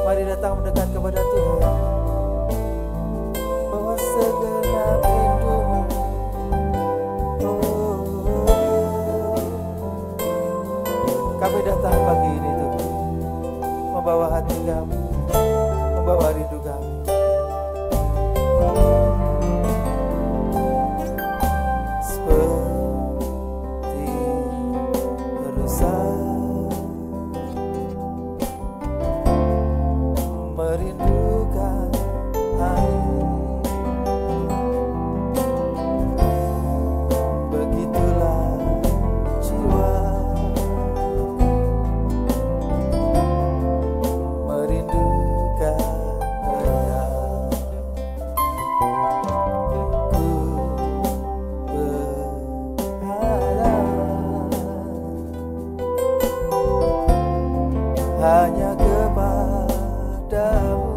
Mari datang mendekat kepada Tuhan. Bawa segenap hidupmu. Kami datang pagi ini Tuhan, membawa hati kami, membawa rindu kami. Seperti berusaha merindukan air, begitulah jiwa merindukan Engkau. Ku berharap hanya kepadamu.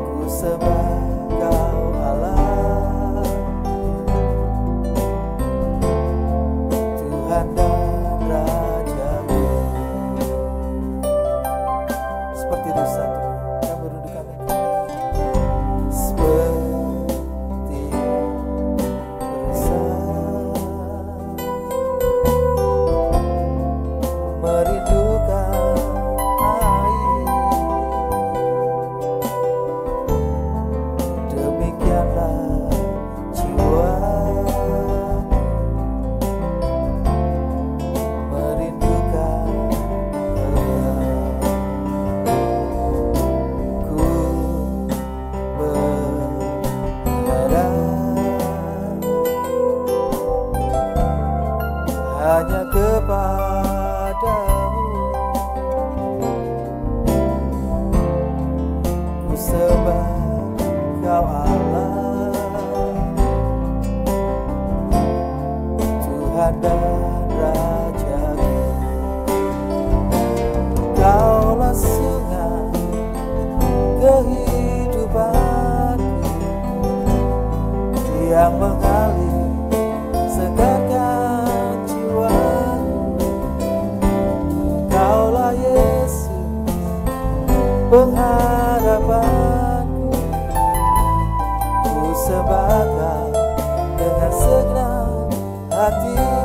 Ku sembah Kau Allah, Tuhan dan Rajaku. Seperti dosa Tuhan yang merindukan Engkau. Seperti dosa merindukan air, demikianlah jiwa merindukan Engkau. Ku berharap hanya kepadamu. Ku sembah Kau Allah, Tuhan dan Rajaku. Kaulah sungai kehidupanku yang mengalir segarkan jiwaku. Kaulah Yesus pengharapanku. Ku sembah Kau dengan segenap hatiku.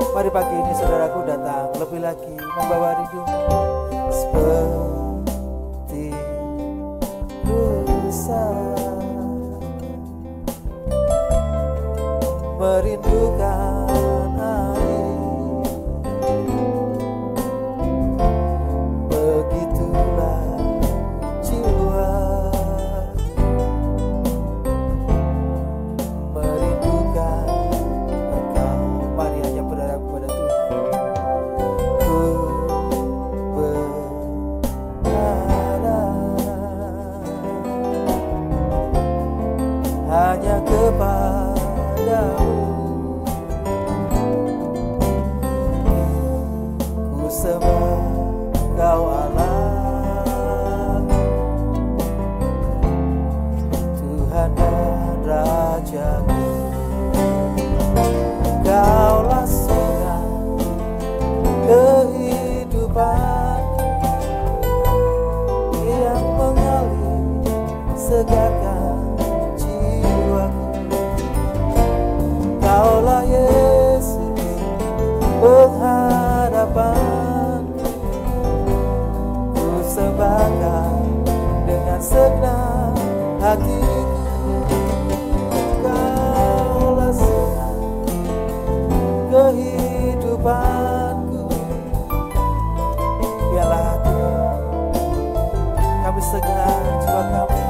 Mari pagi ini saudaraku datang lebih lagi membawa rindu seperti dosa merindukan air, begitulah jiwa merindukan Engkau. Mari hanya berharap kepada Tuhan. Ku berharap hanya kepadamu. Ku sembah Kau Allah, Tuhan dan Rajaku. Kaulah sungai kehidupanku yang mengalir segarkan jiwaku. Kaulah Yesus pengharapanku. Ku sembah Kau dengan segenap hatiku. Kaulah sungai kehidupanku. Biarlah Tuhan kami segar jiwa kami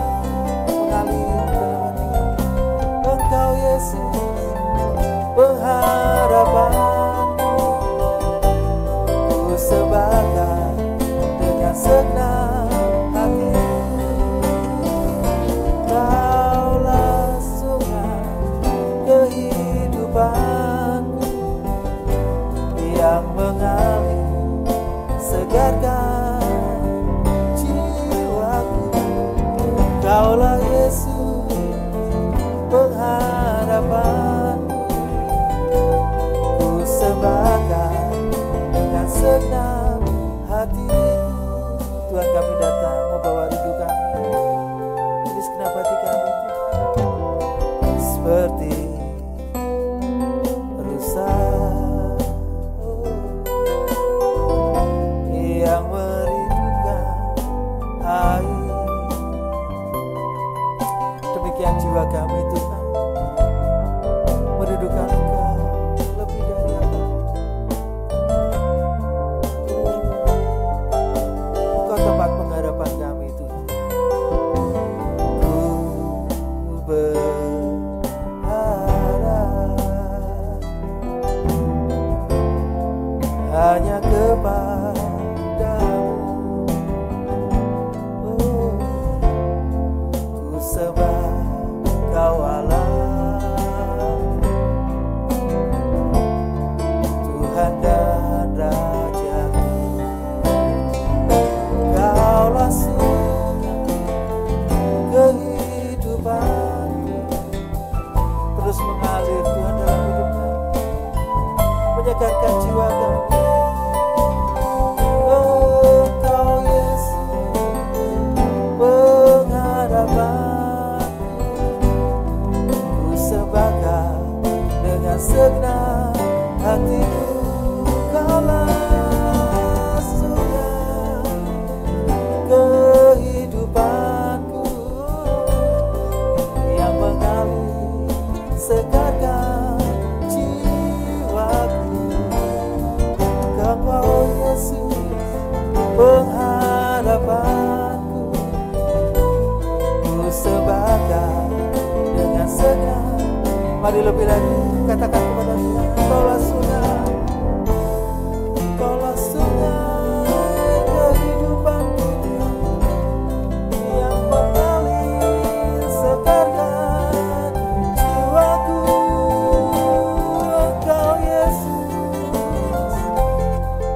mengalir dalam hati kami. Engkau Yesus pengharapanku. Ku sembah Kau dengan segenap hati. Kaulah sungai kehidupanku yang mengalir segarkan jiwaku. Kaulah Yesus pengharapan. hanya kepadamu. Oh, ku sembah Kau Allah, Tuhan dan Rajaku. Kaulah surga kehidupanku, terus mengalir Tuhan dalam hidup kami, menyegarkan jiwa kami. Engkau Yesus pengharapanku, ku sembah Kau dengan segenap hatiku. Kaulah surga kehidupanku yang mengalir segarkan jiwaku. Kau Yesus pengharapanku, ku sembah Kau dengan segenap. Mari lebih lagi katakan kepada Tuhan, Kaulah surga, Kaulah surga kehidupanku yang mengalir segarkan jiwaku. Engkau Yesus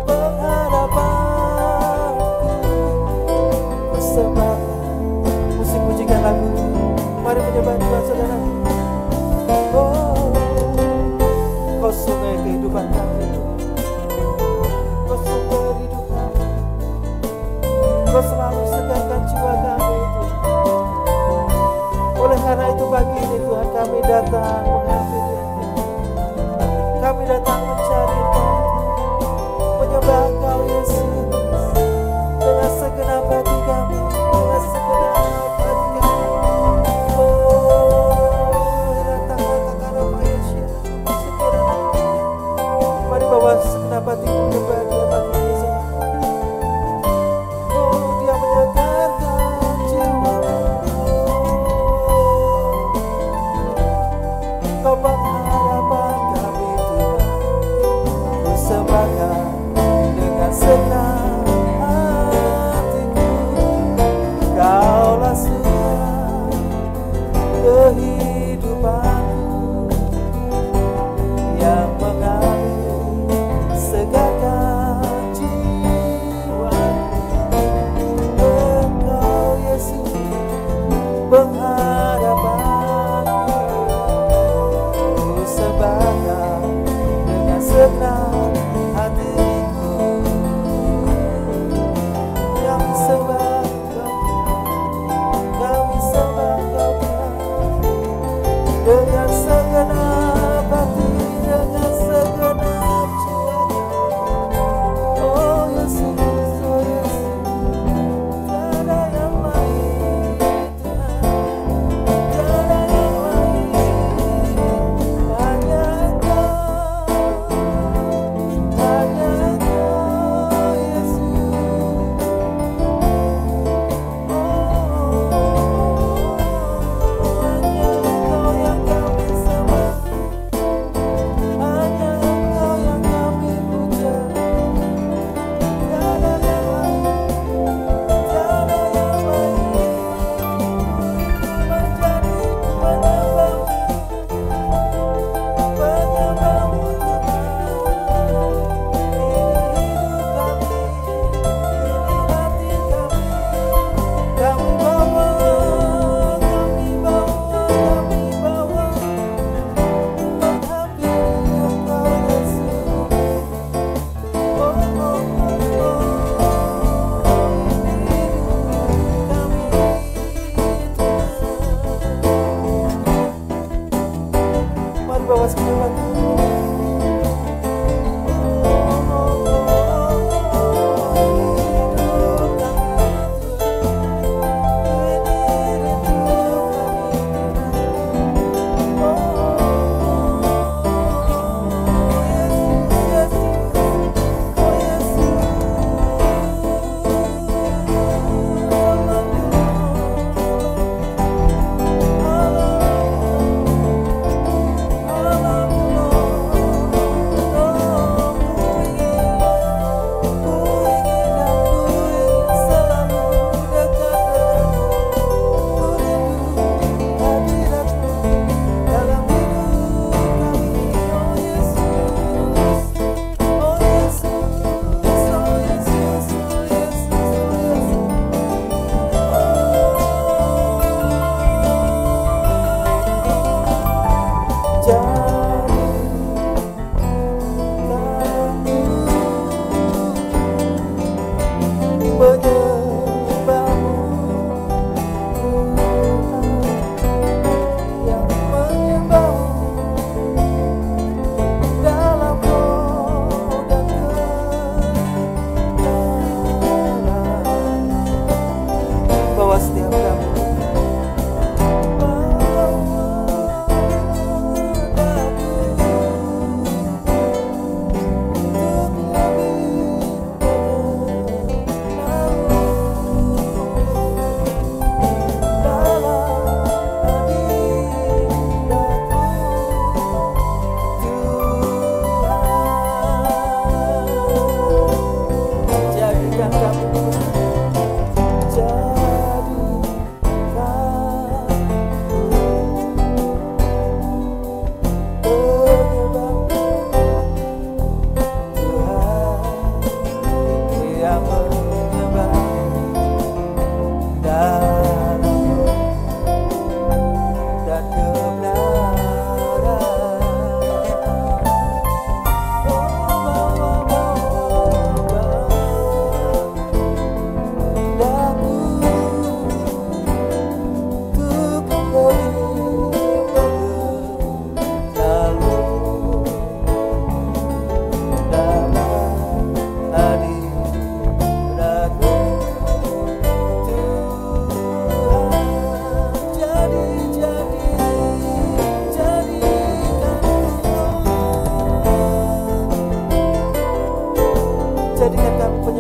pengharapanku, ku sembah. Musik pujikan lagu, mari menyembah Tuhan saudara. Oh, Kau sungai kehidupan kami, Kau sumber hidup kami, Kau selalu segarkan jiwa kami Tuhan. Oleh karena itu pagi ini Tuhan kami datang mengambil Engkau, kami datang mencari Engkau, menyembah Kau Yesus dengan segenap hati kami, dengan segenap hati kami. Mari bawa segenap hatimu kepada Dia pagi ini saudara. Oh, Dia menyegarkan jiwamu. Kau pengharapan kami Tuhan, ku sembah Kau dengan segenap hatiku. Kaulah surga kehidupanku yang mengalir segarkan jiwaku. Engkau Yesus pengharapanku, ku sembah Kau dengan segenap hatiku.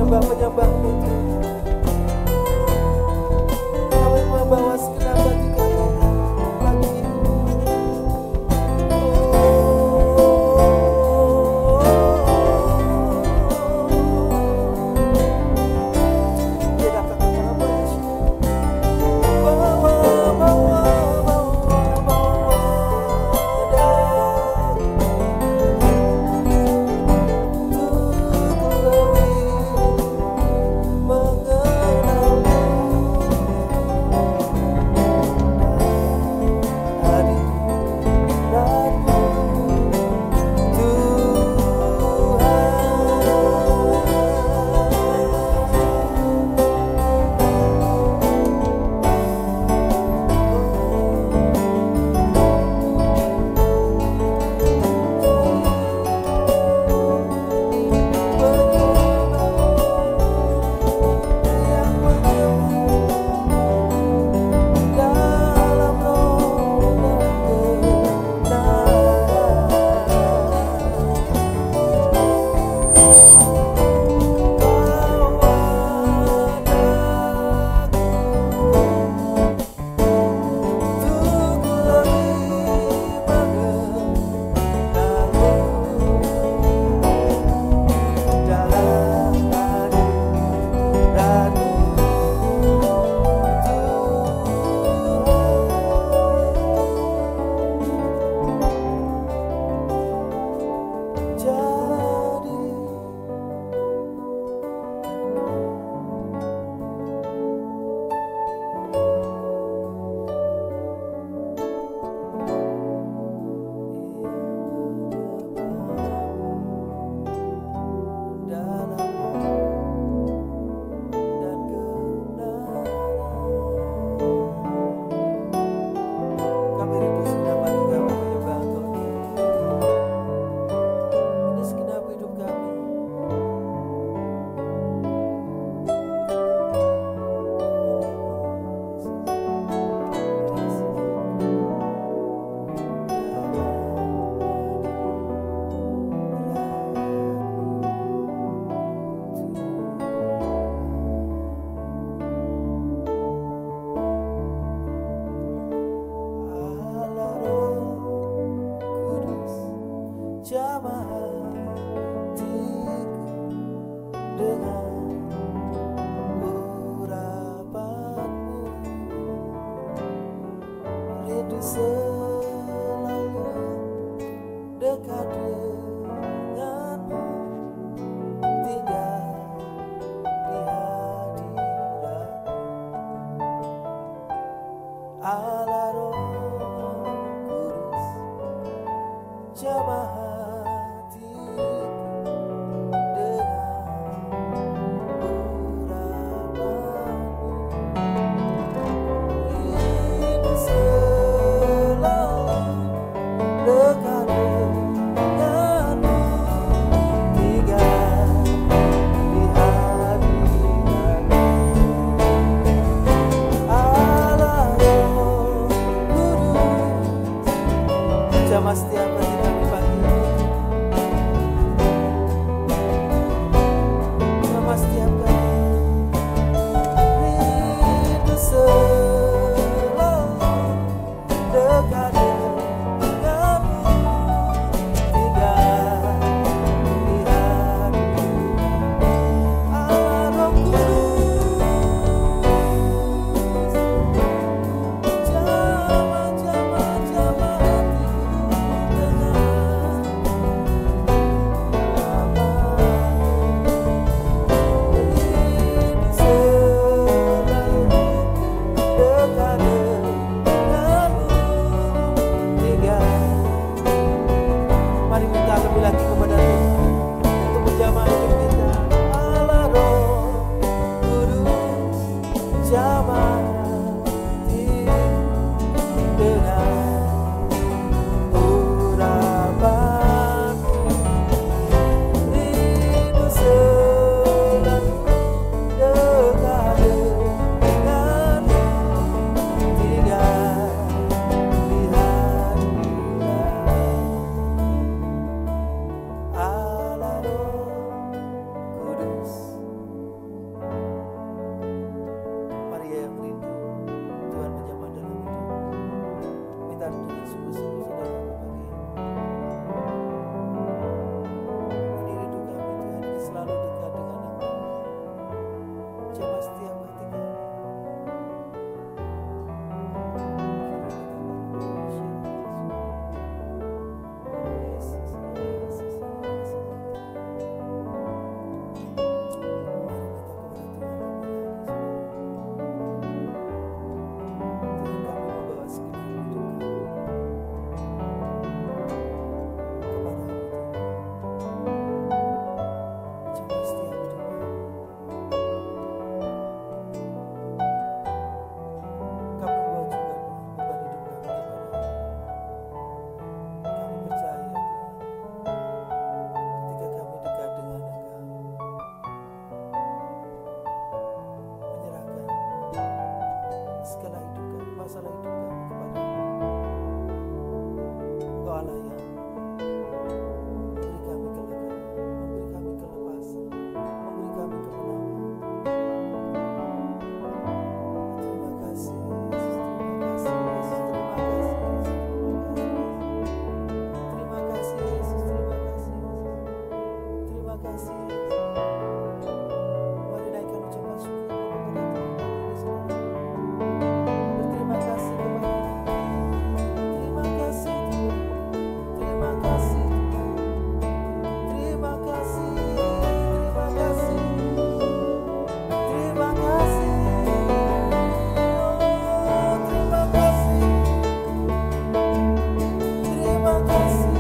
menyembah-menyembahmu Tuhan. Kami membawa segenap hati kami pagi ini. kasih. Mari naikkan ucapan syukur kepada Tuhan di sini. Berterima kasih kepada Tuhan. Terima kasih Tuhan. Terima kasih Tuhan. Terima kasih. Terima kasih. Terima kasih. Oh, terima kasih. Terima kasih.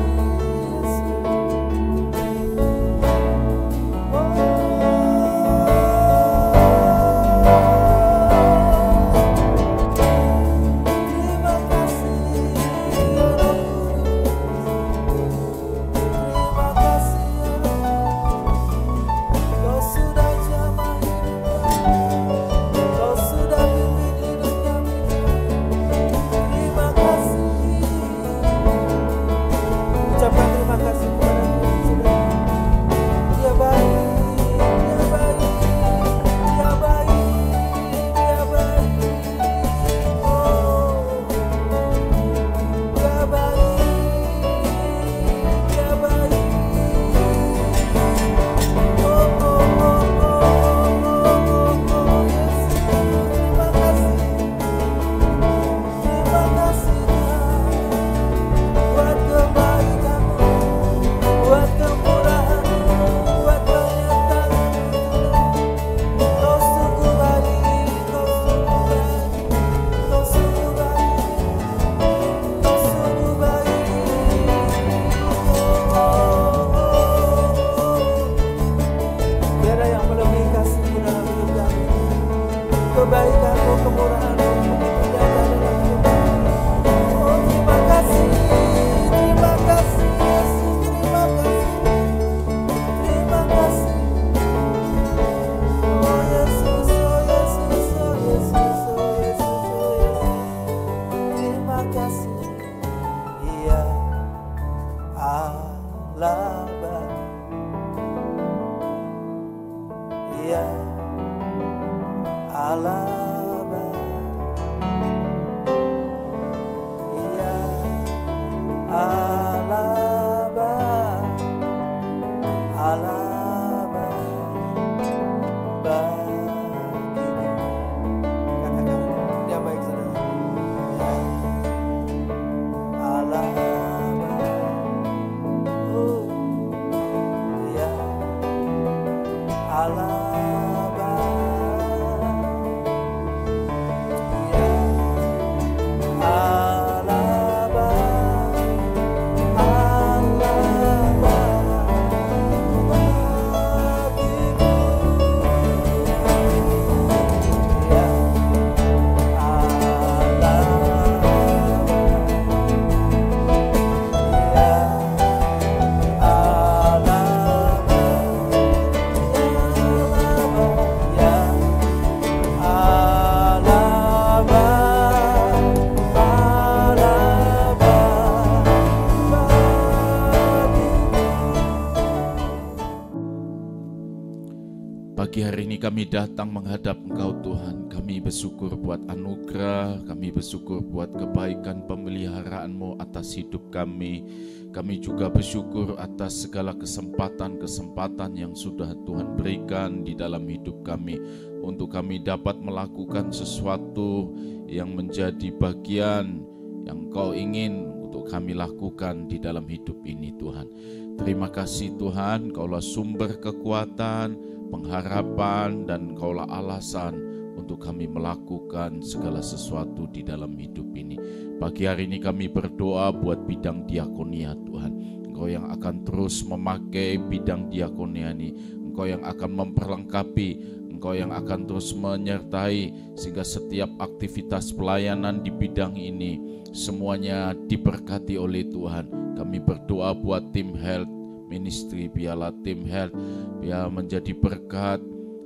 Kebaikan-Mu, kemurahan-Mu begitu nyata dalam hidup kami. Oh, terima kasih Yesus, terima kasih, terima kasih. Oh Yesus, oh Yesus, oh Yesus, oh Yesus, oh Yesus. Terima kasih, Iya Allah Bapa, Iya Allah Bapa, Iya Allah Bapa, Allah Bapa bagiku. Katakan, dia baik saudara. Ya Allah Bapa, oh ya Allah. Pagi hari ini kami datang menghadap Engkau Tuhan. Kami bersyukur buat anugerah, kami bersyukur buat kebaikan pemeliharaan-Mu atas hidup kami. Kami juga bersyukur atas segala kesempatan-kesempatan yang sudah Tuhan berikan di dalam hidup kami, untuk kami dapat melakukan sesuatu yang menjadi bagian yang Engkau ingin untuk kami lakukan di dalam hidup ini Tuhan. Terima kasih Tuhan, Engkaulah sumber kekuatan, pengharapan, dan Engkaulah alasan untuk kami melakukan segala sesuatu di dalam hidup ini. Pagi hari ini kami berdoa buat bidang diakonia Tuhan. Engkau yang akan terus memakai bidang diakonia ini. Engkau yang akan memperlengkapi, Engkau yang akan terus menyertai sehingga setiap aktivitas pelayanan di bidang ini semuanya diberkati oleh Tuhan. Kami berdoa buat tim health ministry, biarlah tim health biar menjadi berkat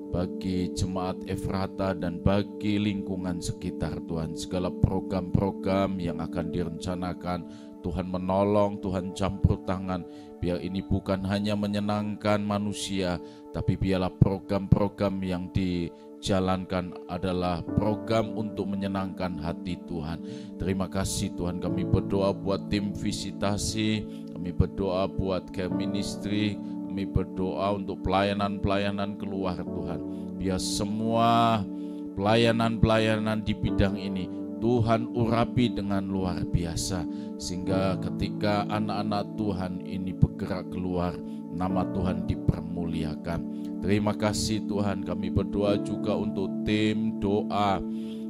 bagi jemaat Efrata dan bagi lingkungan sekitar Tuhan. Segala program-program yang akan direncanakan, Tuhan menolong, Tuhan campur tangan, biar ini bukan hanya menyenangkan manusia, tapi biarlah program-program yang dijalankan adalah program untuk menyenangkan hati Tuhan. Terima kasih Tuhan, kami berdoa buat tim visitasi, kami berdoa buat care ministry, kami kami berdoa untuk pelayanan-pelayanan keluar Tuhan. Biar semua pelayanan-pelayanan di bidang ini Tuhan urapi dengan luar biasa, sehingga ketika anak-anak Tuhan ini bergerak keluar, nama Tuhan dipermuliakan. Terima kasih Tuhan. Kami berdoa juga untuk tim doa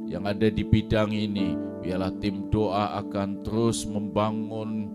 yang ada di bidang ini. Biarlah tim doa akan terus membangun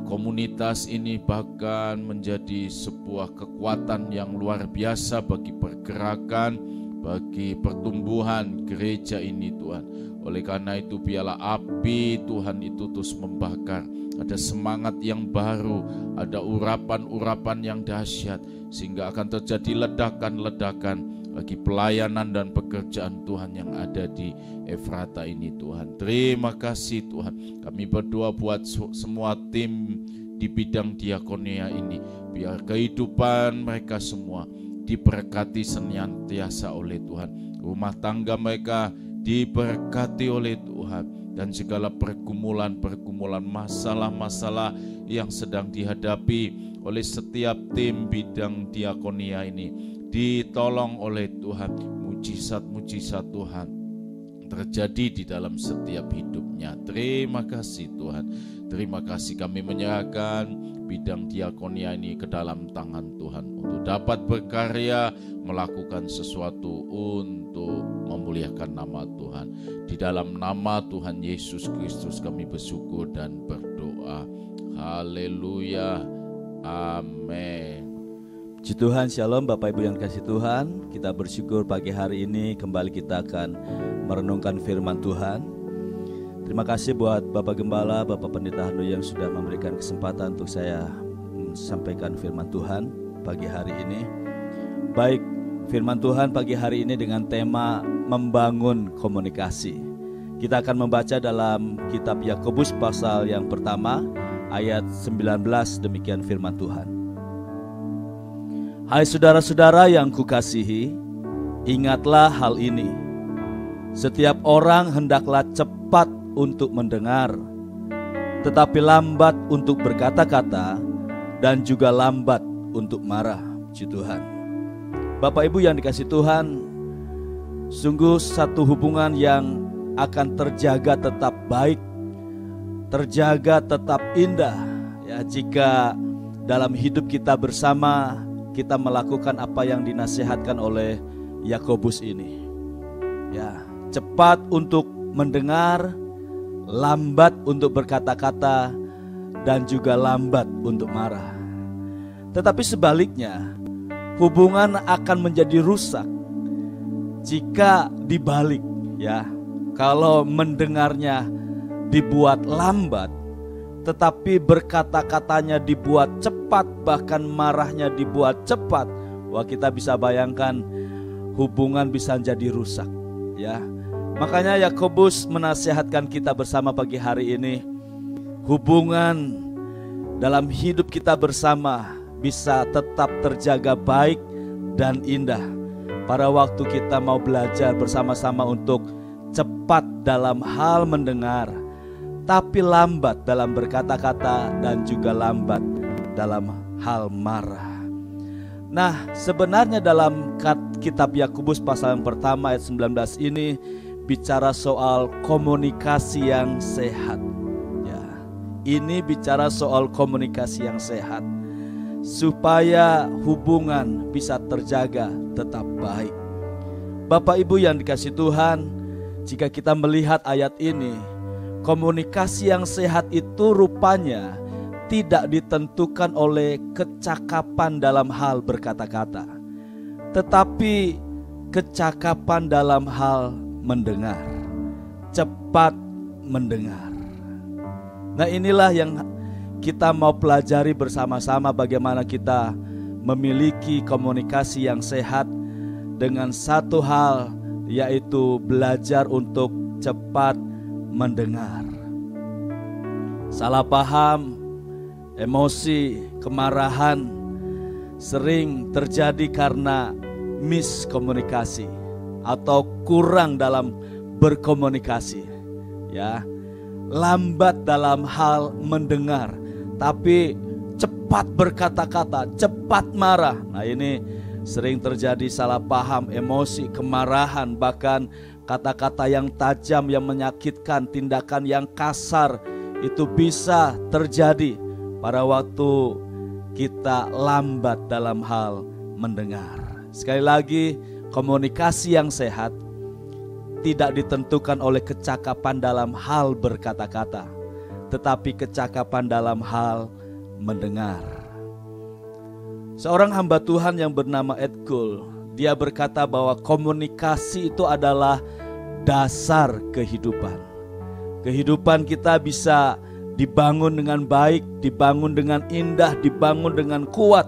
komunitas ini, bahkan menjadi sebuah kekuatan yang luar biasa bagi pergerakan, bagi pertumbuhan gereja ini Tuhan. Oleh karena itu biarlah api Tuhan itu terus membakar. Ada semangat yang baru, ada urapan-urapan yang dahsyat, sehingga akan terjadi ledakan-ledakan bagi pelayanan dan pekerjaan Tuhan yang ada di Efrata ini Tuhan. Terima kasih Tuhan. Kami berdoa buat semua tim di bidang diakonia ini, biar kehidupan mereka semua diberkati senantiasa oleh Tuhan. Rumah tangga mereka diberkati oleh Tuhan, dan segala pergumulan-pergumulan, masalah-masalah yang sedang dihadapi oleh setiap tim bidang diakonia ini ditolong oleh Tuhan. Mujizat-mujizat Tuhan terjadi di dalam setiap hidupnya. Terima kasih Tuhan. Terima kasih, kami menyerahkan bidang diakonia ini ke dalam tangan Tuhan untuk dapat berkarya, melakukan sesuatu untuk memuliakan nama Tuhan. Di dalam nama Tuhan Yesus Kristus kami bersyukur dan berdoa. Haleluya. Amin. Puji Tuhan, shalom Bapak Ibu yang kasih Tuhan. Kita bersyukur pagi hari ini kembali kita akan merenungkan firman Tuhan. Terima kasih buat Bapak Gembala, Bapak Pendeta Hanu yang sudah memberikan kesempatan untuk saya sampaikan firman Tuhan pagi hari ini. Baik, firman Tuhan pagi hari ini dengan tema membangun komunikasi. Kita akan membaca dalam kitab Yakobus pasal yang pertama ayat 19, demikian firman Tuhan. Hai saudara-saudara yang kukasihi, ingatlah hal ini. Setiap orang hendaklah cepat untuk mendengar, tetapi lambat untuk berkata-kata, dan juga lambat untuk marah. Puji Tuhan. Bapak Ibu yang dikasihi Tuhan, sungguh satu hubungan yang akan terjaga tetap baik, terjaga tetap indah, ya, jika dalam hidup kita bersama kita melakukan apa yang dinasihatkan oleh Yakobus ini. Ya, cepat untuk mendengar, lambat untuk berkata-kata, dan juga lambat untuk marah. Tetapi sebaliknya, hubungan akan menjadi rusak jika dibalik, ya. Kalau mendengarnya dibuat lambat, tetapi berkata-katanya dibuat cepat, bahkan marahnya dibuat cepat, wah, kita bisa bayangkan hubungan bisa jadi rusak, ya. Makanya Yakobus menasihatkan kita bersama pagi hari ini, hubungan dalam hidup kita bersama bisa tetap terjaga baik dan indah pada waktu kita mau belajar bersama-sama untuk cepat dalam hal mendengar, tapi lambat dalam berkata-kata, dan juga lambat dalam hal marah. Nah, sebenarnya dalam kitab Yakobus pasal yang pertama ayat 19 ini bicara soal komunikasi yang sehat. Ya, ini bicara soal komunikasi yang sehat supaya hubungan bisa terjaga tetap baik. Bapak Ibu yang dikasihi Tuhan, jika kita melihat ayat ini, komunikasi yang sehat itu rupanya tidak ditentukan oleh kecakapan dalam hal berkata-kata, tetapi kecakapan dalam hal mendengar, cepat mendengar. Nah, inilah yang kita mau pelajari bersama-sama, bagaimana kita memiliki komunikasi yang sehat dengan satu hal, yaitu belajar untuk cepat mendengar. Salah paham, emosi, kemarahan sering terjadi karena miskomunikasi atau kurang dalam berkomunikasi, ya. Lambat dalam hal mendengar, tapi cepat cepat berkata-kata, cepat marah. Nah, ini sering terjadi salah paham, emosi, kemarahan, bahkan kata-kata yang tajam, yang menyakitkan, tindakan yang kasar itu bisa terjadi pada waktu kita lambat dalam hal mendengar. Sekali lagi, komunikasi yang sehat tidak ditentukan oleh kecakapan dalam hal berkata-kata, tetapi kecakapan dalam hal mendengar. Seorang hamba Tuhan yang bernama Ed Cool, dia berkata bahwa komunikasi itu adalah dasar kehidupan. Kehidupan kita bisa dibangun dengan baik, dibangun dengan indah, dibangun dengan kuat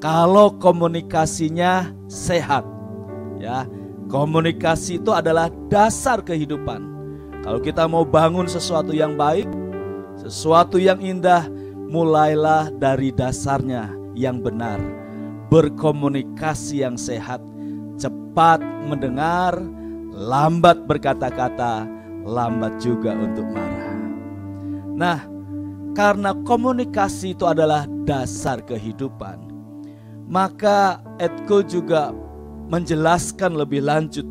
kalau komunikasinya sehat. Ya, komunikasi itu adalah dasar kehidupan. Kalau kita mau bangun sesuatu yang baik, sesuatu yang indah, mulailah dari dasarnya yang benar. Berkomunikasi yang sehat, cepat mendengar, lambat berkata-kata, lambat juga untuk marah. Nah, karena komunikasi itu adalah dasar kehidupan, maka Edko juga menjelaskan lebih lanjut,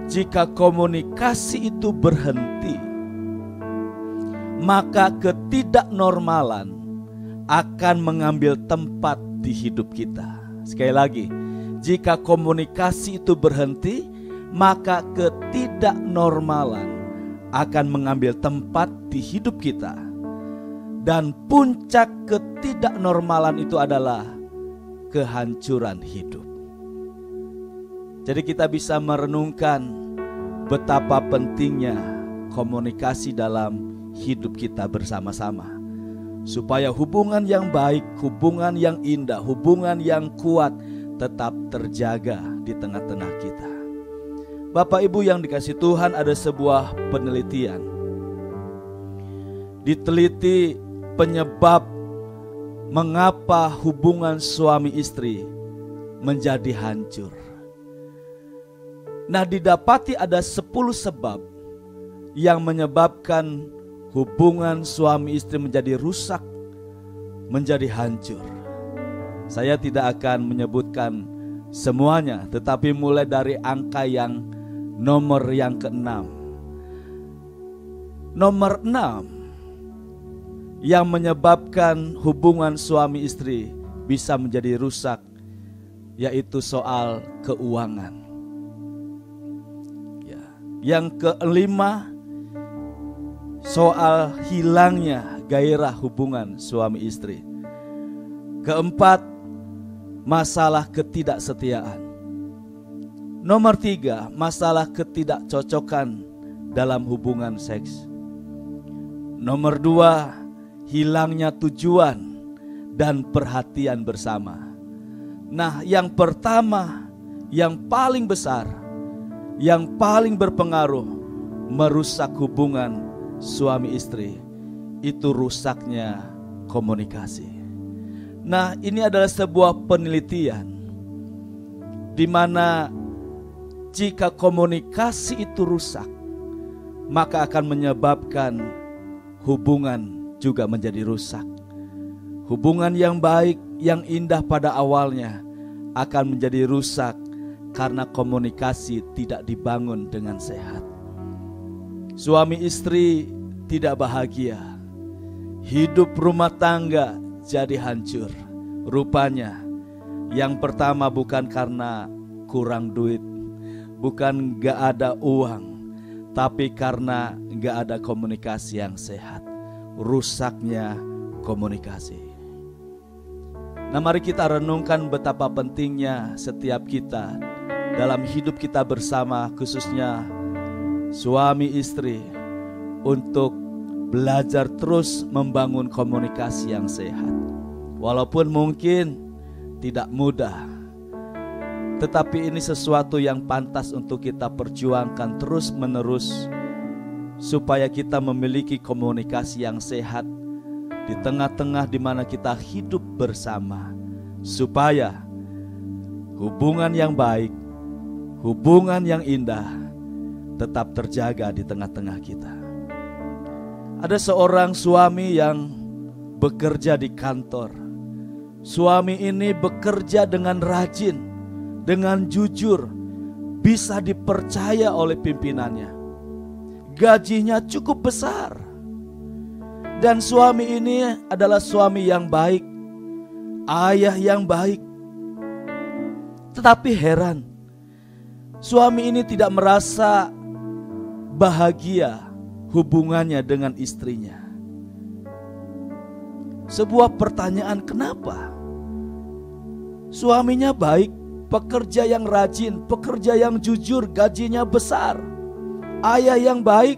jika komunikasi itu berhenti, maka ketidaknormalan akan mengambil tempat di hidup kita. Sekali lagi, jika komunikasi itu berhenti, maka ketidaknormalan akan mengambil tempat di hidup kita. Dan puncak ketidaknormalan itu adalah kehancuran hidup. Jadi kita bisa merenungkan betapa pentingnya komunikasi dalam hidup kita bersama-sama, supaya hubungan yang baik, hubungan yang indah, hubungan yang kuat tetap terjaga di tengah-tengah kita. Bapak Ibu yang dikasihi Tuhan, ada sebuah penelitian. Diteliti penyebab mengapa hubungan suami istri menjadi hancur. Nah, didapati ada 10 sebab yang menyebabkan hubungan suami istri menjadi rusak, menjadi hancur. Saya tidak akan menyebutkan semuanya, tetapi mulai dari angka yang nomor yang ke-6. Nomor 6 yang menyebabkan hubungan suami istri bisa menjadi rusak, yaitu soal keuangan. Yang ke-5, soal hilangnya gairah hubungan suami istri. Ke-4, masalah ketidaksetiaan. Nomor 3, masalah ketidakcocokan dalam hubungan seks. Nomor 2, hilangnya tujuan dan perhatian bersama. Nah, yang pertama, yang paling besar, yang paling berpengaruh merusak hubungan suami istri, itu rusaknya komunikasi. Nah, ini adalah sebuah penelitian di mana jika komunikasi itu rusak, maka akan menyebabkan hubungan juga menjadi rusak. Hubungan yang baik, yang indah pada awalnya akan menjadi rusak karena komunikasi tidak dibangun dengan sehat. Suami istri tidak bahagia, hidup rumah tangga jadi hancur. Rupanya yang pertama bukan karena kurang duit, bukan gak ada uang, tapi karena gak ada komunikasi yang sehat. Rusaknya komunikasi. Nah, mari kita renungkan betapa pentingnya setiap kita dalam hidup kita bersama, khususnya suami istri, untuk belajar terus membangun komunikasi yang sehat. Walaupun mungkin tidak mudah, tetapi ini sesuatu yang pantas untuk kita perjuangkan terus menerus, supaya kita memiliki komunikasi yang sehat di tengah-tengah di mana kita hidup bersama, supaya hubungan yang baik, hubungan yang indah tetap terjaga di tengah-tengah kita. Ada seorang suami yang bekerja di kantor, Suami ini bekerja dengan rajin, dengan jujur, bisa dipercaya oleh pimpinannya. Gajinya cukup besar. Dan suami ini adalah suami yang baik, ayah yang baik. Tetapi heran, suami ini tidak merasa bahagia hubungannya dengan istrinya. Sebuah pertanyaan, kenapa? Suaminya baik, pekerja yang rajin, pekerja yang jujur, gajinya besar, ayah yang baik,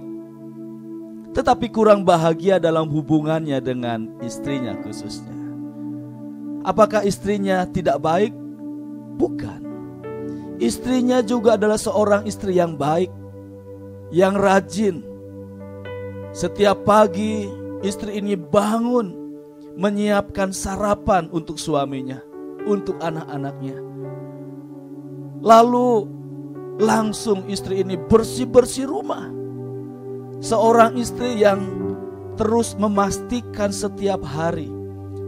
tetapi kurang bahagia dalam hubungannya dengan istrinya khususnya. Apakah istrinya tidak baik? Bukan. Istrinya juga adalah seorang istri yang baik, yang rajin. Setiap pagi istri ini bangun menyiapkan sarapan untuk suaminya, untuk anak-anaknya. Lalu langsung istri ini bersih-bersih rumah. Seorang istri yang terus memastikan setiap hari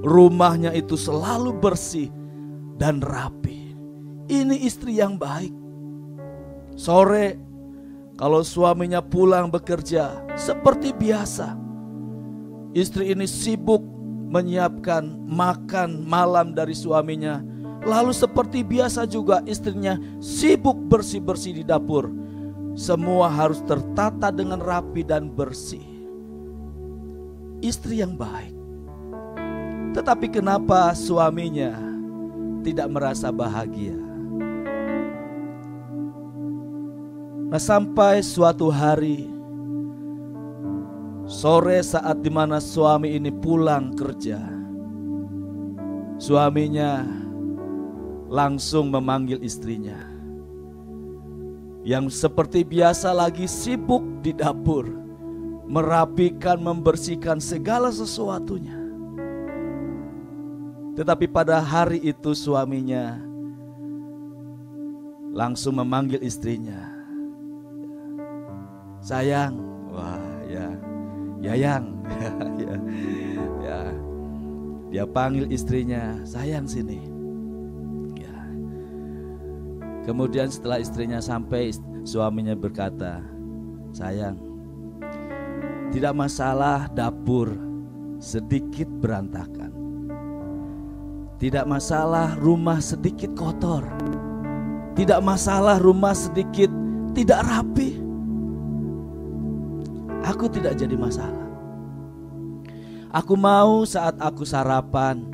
rumahnya itu selalu bersih dan rapi. Ini istri yang baik. Sore kalau suaminya pulang bekerja, seperti biasa istri ini sibuk menyiapkan makan malam dari suaminya. Lalu seperti biasa juga istrinya sibuk bersih-bersih di dapur. Semua harus tertata dengan rapi dan bersih. Istri yang baik. Tetapi kenapa suaminya tidak merasa bahagia? Nah, sampai suatu hari sore saat dimana suami ini pulang kerja, suaminya langsung memanggil istrinya yang seperti biasa lagi sibuk di dapur, merapikan, membersihkan segala sesuatunya. Tetapi pada hari itu suaminya langsung memanggil istrinya, sayang, wah ya, Yayang, ya. Dia panggil istrinya, sayang sini. Ya. Kemudian setelah istrinya sampai, suaminya berkata, sayang, tidak masalah dapur sedikit berantakan, tidak masalah rumah sedikit kotor, tidak masalah rumah sedikit tidak rapi. Aku tidak jadi masalah. Aku mau saat aku sarapan,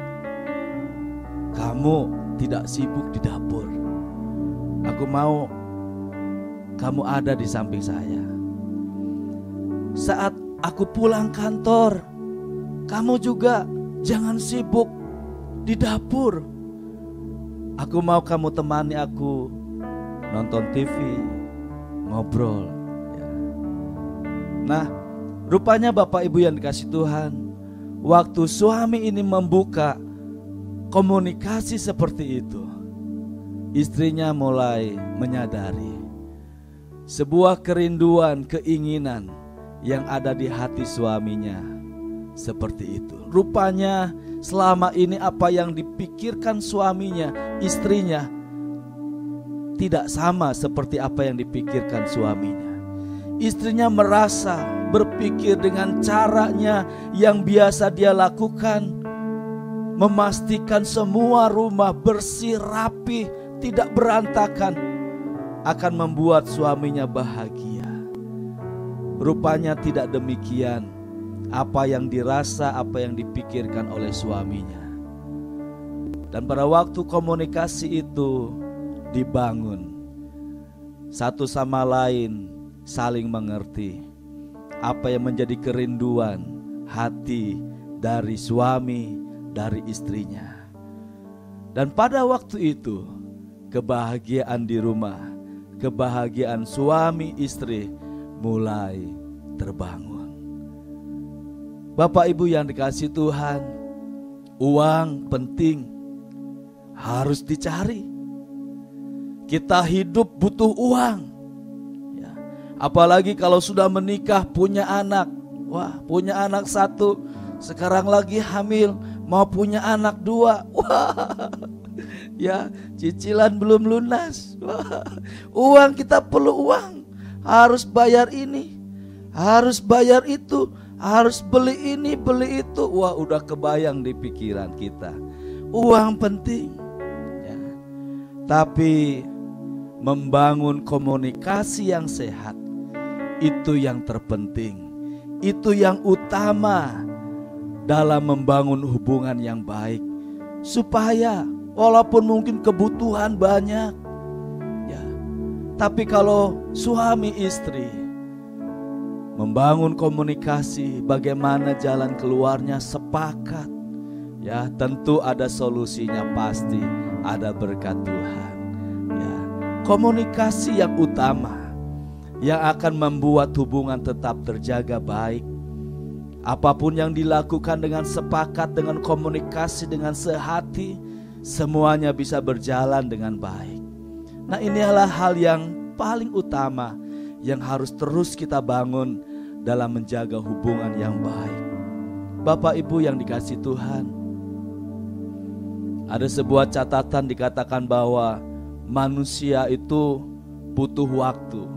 kamu tidak sibuk di dapur. Aku mau kamu ada di samping saya. Saat aku pulang kantor, kamu juga jangan sibuk di dapur. Aku mau kamu temani aku nonton TV, ngobrol. Nah, rupanya Bapak Ibu yang dikasih Tuhan, waktu suami ini membuka komunikasi seperti itu, istrinya mulai menyadari sebuah kerinduan, keinginan yang ada di hati suaminya seperti itu. Rupanya selama ini apa yang dipikirkan suaminya, istrinya, tidak sama seperti apa yang dipikirkan suaminya. Istrinya merasa, berpikir dengan caranya yang biasa dia lakukan, memastikan semua rumah bersih, rapi, tidak berantakan, akan membuat suaminya bahagia. Rupanya tidak demikian apa yang dirasa, apa yang dipikirkan oleh suaminya. Dan pada waktu komunikasi itu dibangun, satu sama lain saling mengerti apa yang menjadi kerinduan hati dari suami, dari istrinya. Dan pada waktu itu kebahagiaan di rumah, kebahagiaan suami istri mulai terbangun. Bapak Ibu yang dikasihi Tuhan, uang penting, harus dicari. Kita hidup butuh uang. Apalagi kalau sudah menikah, punya anak. Wah, punya anak satu, sekarang lagi hamil, mau punya anak 2. Wah, ya cicilan belum lunas. Wah, uang, kita perlu uang. Harus bayar ini, harus bayar itu, harus beli ini, beli itu. Wah, udah kebayang di pikiran kita. Uang penting, ya. Tapi membangun komunikasi yang sehat, itu yang terpenting. Itu yang utama dalam membangun hubungan yang baik. Supaya walaupun mungkin kebutuhan banyak, ya, tapi kalau suami istri membangun komunikasi, bagaimana jalan keluarnya, sepakat, ya, tentu ada solusinya, pasti ada berkat Tuhan. Ya, komunikasi yang utama yang akan membuat hubungan tetap terjaga baik. Apapun yang dilakukan dengan sepakat, dengan komunikasi, dengan sehati, semuanya bisa berjalan dengan baik. Nah, ini adalah hal yang paling utama yang harus terus kita bangun dalam menjaga hubungan yang baik. Bapak Ibu yang dikasihi Tuhan, ada sebuah catatan dikatakan bahwa manusia itu butuh waktu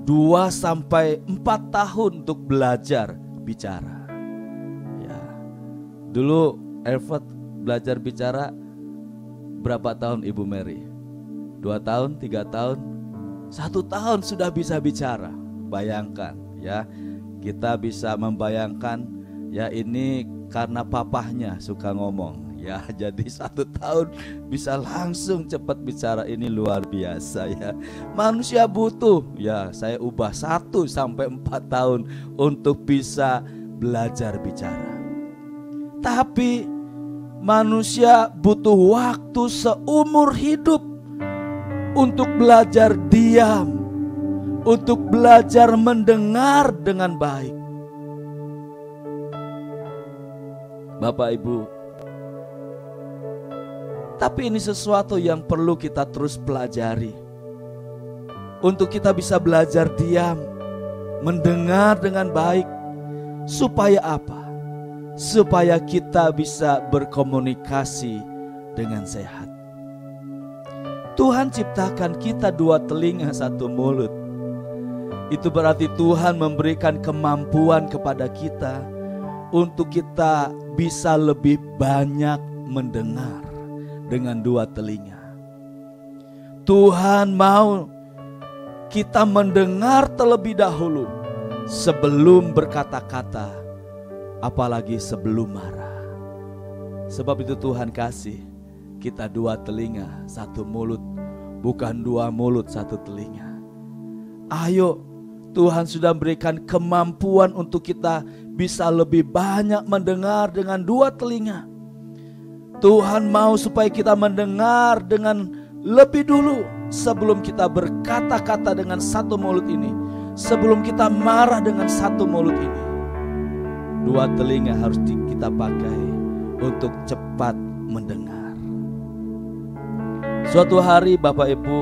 2-4 tahun untuk belajar bicara. Ya. Dulu Evert belajar bicara berapa tahun Ibu Mary? 2 tahun, 3 tahun, 1 tahun sudah bisa bicara. Bayangkan, ya, kita bisa membayangkan, ya, ini karena papahnya suka ngomong. Ya, jadi 1 tahun bisa langsung cepat bicara, ini luar biasa, ya. Manusia butuh, ya, saya ubah 1-4 tahun untuk bisa belajar bicara. Tapi manusia butuh waktu seumur hidup untuk belajar diam, untuk belajar mendengar dengan baik. Bapak Ibu, tapi ini sesuatu yang perlu kita terus pelajari. Untuk kita bisa belajar diam, mendengar dengan baik. Supaya apa? Supaya kita bisa berkomunikasi dengan sehat. Tuhan ciptakan kita 2 telinga 1 mulut. Itu berarti Tuhan memberikan kemampuan kepada kita untuk kita bisa lebih banyak mendengar dengan 2 telinga. Tuhan mau kita mendengar terlebih dahulu sebelum berkata-kata, apalagi sebelum marah. Sebab itu Tuhan kasih kita 2 telinga 1 mulut, bukan 2 mulut 1 telinga. Ayo, Tuhan sudah berikan kemampuan untuk kita bisa lebih banyak mendengar dengan 2 telinga. Tuhan mau supaya kita mendengar dengan lebih dulu sebelum kita berkata-kata dengan 1 mulut ini, sebelum kita marah dengan 1 mulut ini. 2 telinga harus kita pakai untuk cepat mendengar. Suatu hari Bapak Ibu,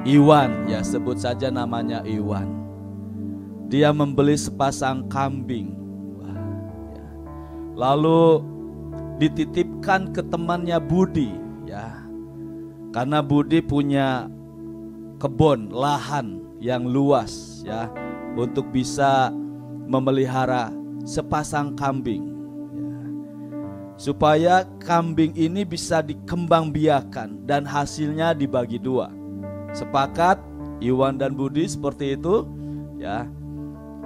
Iwan, ya sebut saja namanya Iwan, dia membeli sepasang kambing. Lalu dititipkan ke temannya Budi, ya. Karena Budi punya kebun, lahan yang luas, ya, untuk bisa memelihara sepasang kambing, ya. Supaya kambing ini bisa dikembangbiakan dan hasilnya dibagi 2. Sepakat Iwan dan Budi seperti itu, ya.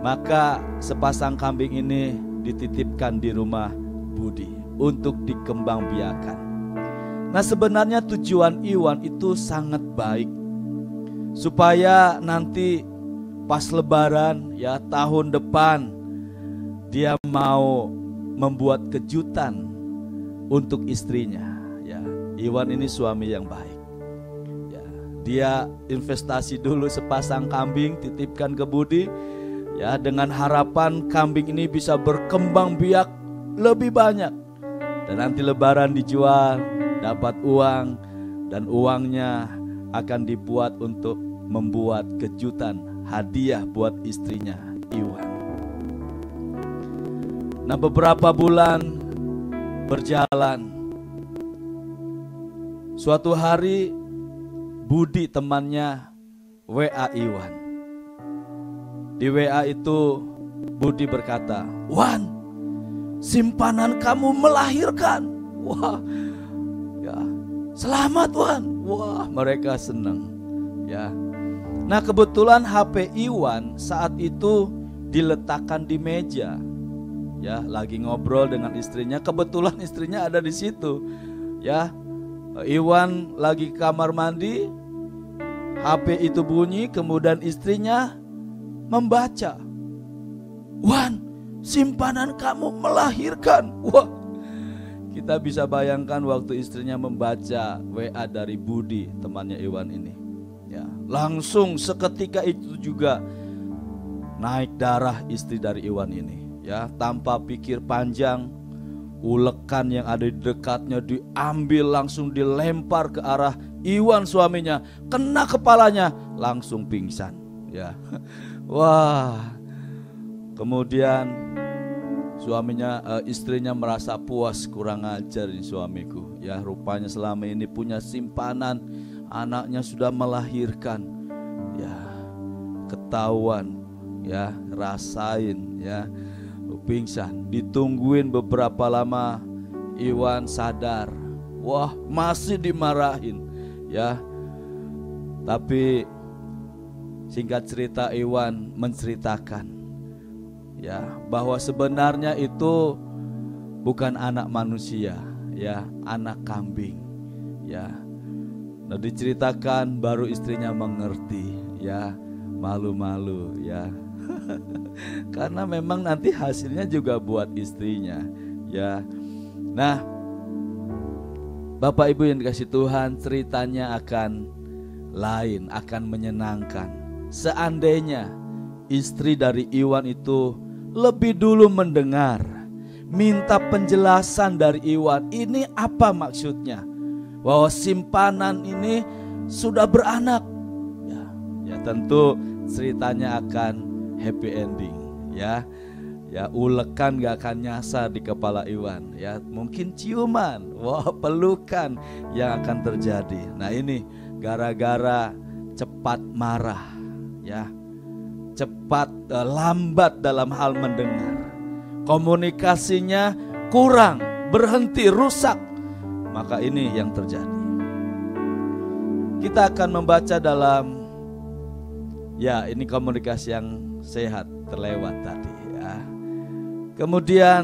Maka sepasang kambing ini dititipkan di rumah Budi untuk dikembangbiakan. Nah, sebenarnya tujuan Iwan itu sangat baik, supaya nanti pas Lebaran, ya, tahun depan dia mau membuat kejutan untuk istrinya, ya. Iwan ini suami yang baik, ya. Dia investasi dulu sepasang kambing, titipkan ke Budi, ya, dengan harapan kambing ini bisa berkembang biak lebih banyak. Dan nanti Lebaran dijual, dapat uang, dan uangnya akan dibuat untuk membuat kejutan hadiah buat istrinya Iwan. Nah, beberapa bulan berjalan. Suatu hari Budi temannya WA Iwan. Di WA itu Budi berkata, "Wan, simpanan kamu melahirkan." Wah, ya, selamat Wan. Wah, mereka senang. Ya. Nah, kebetulan HP Iwan saat itu diletakkan di meja. Ya, lagi ngobrol dengan istrinya, kebetulan istrinya ada di situ. Ya, Iwan lagi kamar mandi, HP itu bunyi, kemudian istrinya membaca, "Wan, simpanan kamu melahirkan." Wah, kita bisa bayangkan waktu istrinya membaca WA dari Budi, temannya Iwan ini. Ya, langsung seketika itu juga naik darah istri dari Iwan ini. Ya, tanpa pikir panjang, ulekan yang ada di dekatnya diambil, langsung dilempar ke arah Iwan suaminya, kena kepalanya, langsung pingsan. Ya, wah. Kemudian istrinya merasa puas, kurang ajar ini suamiku. Ya, rupanya selama ini punya simpanan, anaknya sudah melahirkan. Ya, ketahuan, ya, rasain, ya. Pingsan. Ditungguin beberapa lama, Iwan sadar. Wah, masih dimarahin, ya. Tapi singkat cerita, Iwan menceritakan, ya, bahwa sebenarnya itu bukan anak manusia, ya, anak kambing, ya. Nah, diceritakan baru istrinya mengerti, ya, malu-malu, ya. Karena memang nanti hasilnya juga buat istrinya, ya. Nah, Bapak Ibu yang dikasih Tuhan, ceritanya akan lain, akan menyenangkan. Seandainya istri dari Iwan itu lebih dulu mendengar, minta penjelasan dari Iwan, ini apa maksudnya? Bahwa simpanan ini sudah beranak. Ya, tentu ceritanya akan happy ending, ya. Ya, ulekan gak akan nyasar di kepala Iwan, ya. Mungkin ciuman, wah, pelukan yang akan terjadi. Nah, ini gara-gara cepat marah, ya. Cepat lambat dalam hal mendengar. Komunikasinya kurang, berhenti, rusak. Maka ini yang terjadi. Kita akan membaca dalam, ya, ini komunikasi yang sehat terlewat tadi, ya. Kemudian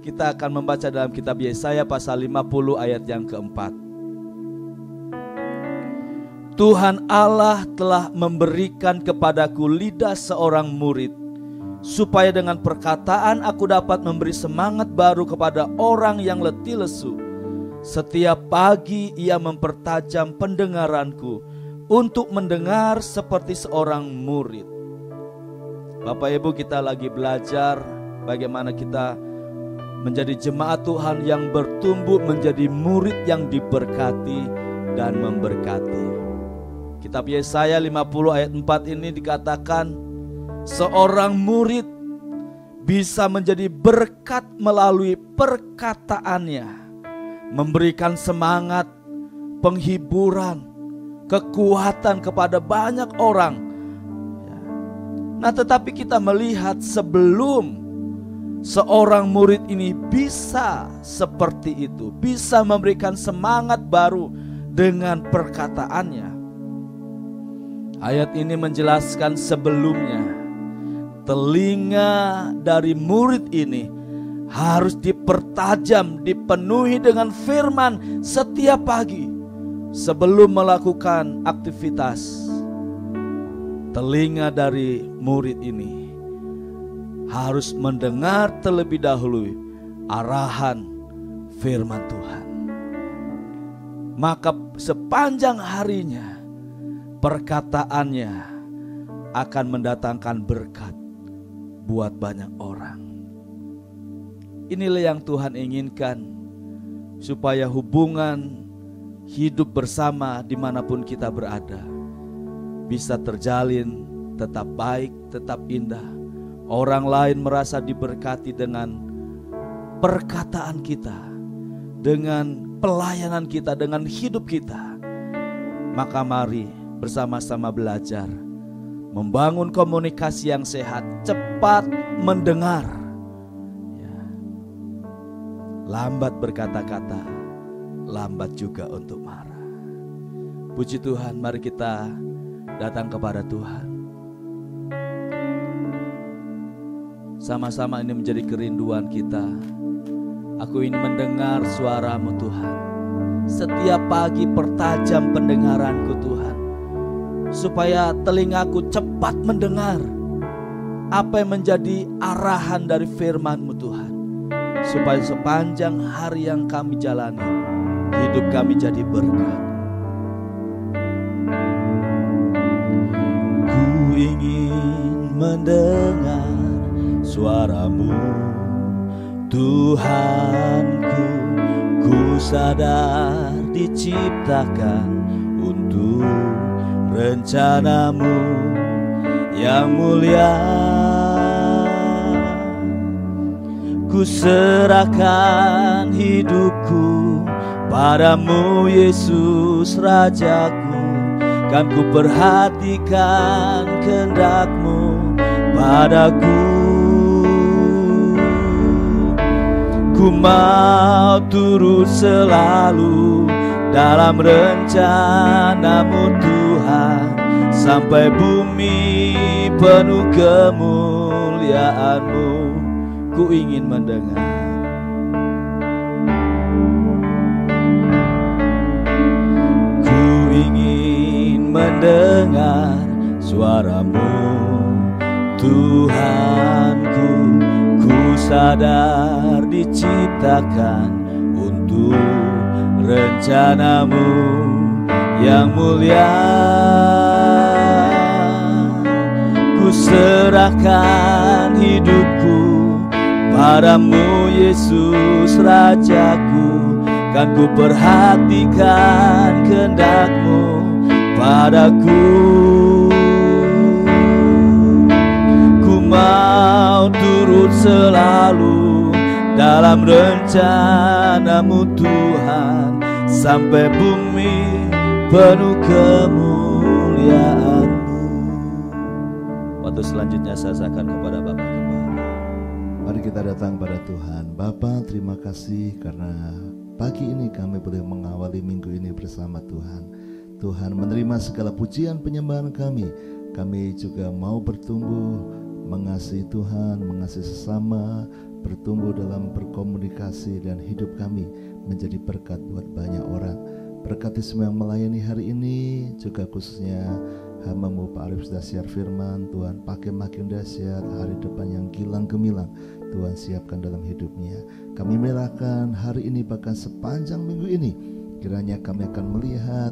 kita akan membaca dalam kitab Yesaya pasal 50 ayat yang keempat. Tuhan Allah telah memberikan kepadaku lidah seorang murid, supaya dengan perkataan aku dapat memberi semangat baru kepada orang yang letih lesu. Setiap pagi ia mempertajam pendengaranku untuk mendengar seperti seorang murid. Bapak Ibu, kita lagi belajar bagaimana kita menjadi jemaat Tuhan yang bertumbuh menjadi murid yang diberkati dan memberkati. Kitab Yesaya 50 ayat 4 ini dikatakan, seorang murid bisa menjadi berkat melalui perkataannya, memberikan semangat, penghiburan, kekuatan kepada banyak orang. Nah, tetapi kita melihat sebelum seorang murid ini bisa seperti itu, bisa memberikan semangat baru dengan perkataannya. Ayat ini menjelaskan sebelumnya, telinga dari murid ini harus dipertajam, dipenuhi dengan firman setiap pagi sebelum melakukan aktivitas. Telinga dari murid ini harus mendengar terlebih dahulu arahan firman Tuhan. Maka sepanjang harinya perkataannya akan mendatangkan berkat buat banyak orang. Inilah yang Tuhan inginkan, supaya hubungan hidup bersama dimanapun kita berada bisa terjalin tetap baik, tetap indah. Orang lain merasa diberkati dengan perkataan kita, dengan pelayanan kita, dengan hidup kita. Maka mari bersama-sama belajar membangun komunikasi yang sehat, cepat mendengar, ya. Lambat berkata-kata, lambat juga untuk marah. Puji Tuhan, mari kita datang kepada Tuhan. Sama-sama ini menjadi kerinduan kita. Aku ingin mendengar suara-Mu Tuhan. Setiap pagi pertajam pendengaranku Tuhan, supaya telingaku cepat mendengar apa yang menjadi arahan dari firman-Mu Tuhan. Supaya sepanjang hari yang kami jalani, hidup kami jadi berkat. Ku ingin mendengar suara-Mu Tuhanku. Ku sadar diciptakan untuk rencana-Mu yang mulia. Ku serahkan hidupku padamu Yesus Rajaku. Kan ku perhatikan kehendak-Mu padaku. Ku mau turut selalu dalam rencana-Mu Tuhan, sampai bumi penuh kemuliaan-Mu. Ku ingin mendengar. Ku ingin mendengar suara-Mu Tuhanku. Ku sadar diciptakan untuk rencana-Mu yang mulia. Ku serahkan hidupku padamu Yesus Rajaku. Kan ku perhatikan kehendak-Mu padaku. Ku mau turut selalu dalam rencana-Mu Tuhan, sampai bumi penuh kemuliaan-Mu. Waktu selanjutnya saya serahkan kepada Bapak Gembala. Mari kita datang pada Tuhan. Bapa, terima kasih karena pagi ini kami boleh mengawali minggu ini bersama Tuhan. Tuhan menerima segala pujian penyembahan kami. Kami juga mau bertumbuh mengasihi Tuhan, mengasihi sesama, bertumbuh dalam berkomunikasi, dan hidup kami menjadi berkat buat banyak orang. Berkati semua yang melayani hari ini, juga khususnya hamba-Mu Pak Arif sudah share firman. Tuhan pakai makin dahsyat, hari depan yang gilang gemilang Tuhan siapkan dalam hidupnya. Kami menyerahkan hari ini, bahkan sepanjang minggu ini, kiranya kami akan melihat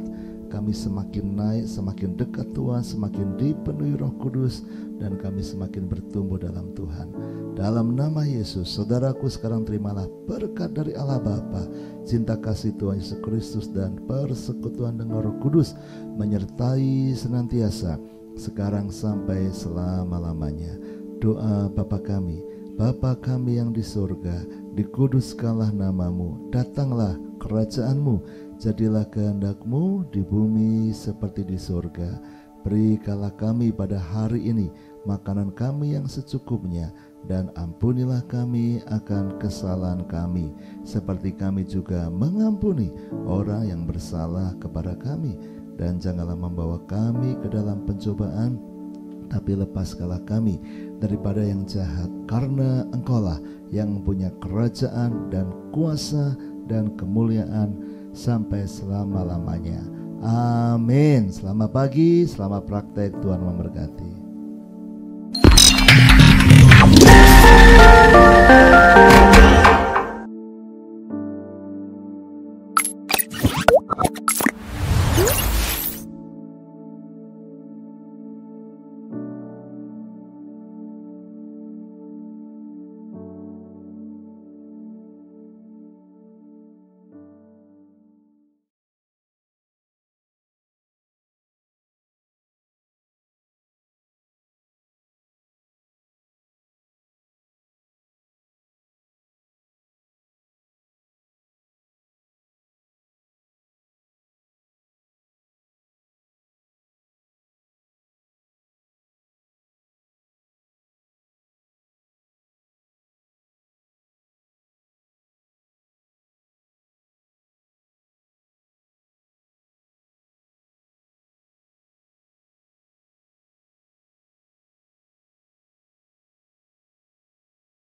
kami semakin naik, semakin dekat Tuhan, semakin dipenuhi Roh Kudus, dan kami semakin bertumbuh dalam Tuhan. Dalam nama Yesus, saudaraku sekarang terimalah berkat dari Allah Bapa, cinta kasih Tuhan Yesus Kristus, dan persekutuan dengan Roh Kudus menyertai senantiasa sekarang sampai selama-lamanya. Doa Bapa kami, Bapa kami yang di surga, dikuduskanlah nama-Mu, datanglah kerajaan-Mu, jadilah kehendak-Mu di bumi seperti di surga. Berikanlah kami pada hari ini makanan kami yang secukupnya, dan ampunilah kami akan kesalahan kami, seperti kami juga mengampuni orang yang bersalah kepada kami. Dan janganlah membawa kami ke dalam pencobaan, tapi lepaskanlah kami daripada yang jahat, karena Engkaulah yang mempunyai kerajaan dan kuasa dan kemuliaan sampai selama-lamanya. Amin. Selamat pagi, selamat praktek, Tuhan memberkati.